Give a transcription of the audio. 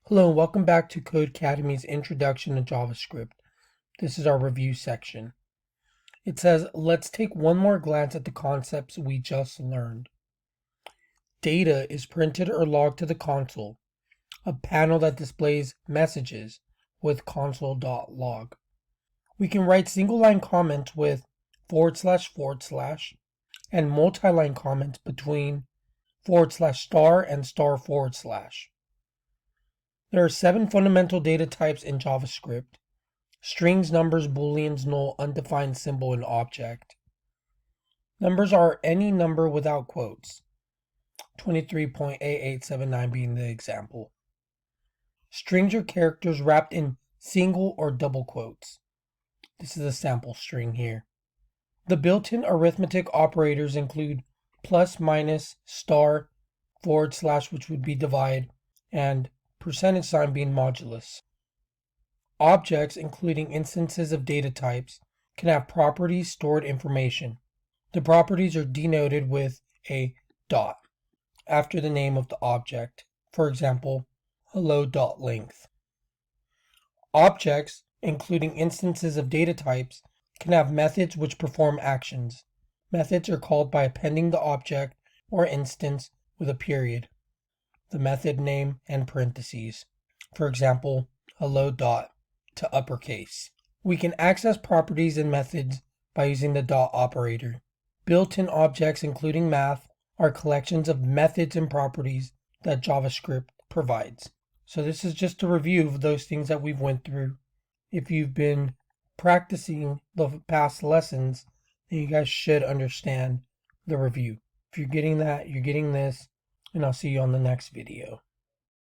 Hello and welcome back to Codecademy's Introduction to JavaScript. This is our review section. It says, let's take one more glance at the concepts we just learned. Data is printed or logged to the console, a panel that displays messages with console.log. We can write single-line comments with // and multi-line comments between / and */. There are 7 fundamental data types in JavaScript: strings, numbers, booleans, null, undefined symbol, and object. Numbers are any number without quotes, 23.8879 being the example. Strings are characters wrapped in single or double quotes. This is a sample string here. The built-in arithmetic operators include plus, minus, star, // which would be divide, and % being modulus. Objects, including instances of data types, can have properties, stored information. The properties are denoted with a dot after the name of the object. For example, hello.length. Objects, including instances of data types, can have methods which perform actions. Methods are called by appending the object or instance with a period, the method name, and parentheses. For example, hello dot to uppercase. We can access properties and methods by using the dot operator. Built-in objects, including math, are collections of methods and properties that JavaScript provides. So this is just a review of those things that we've went through. If you've been practicing the past lessons, then you guys should understand the review. If you're getting that, you're getting this, and I'll see you on the next video.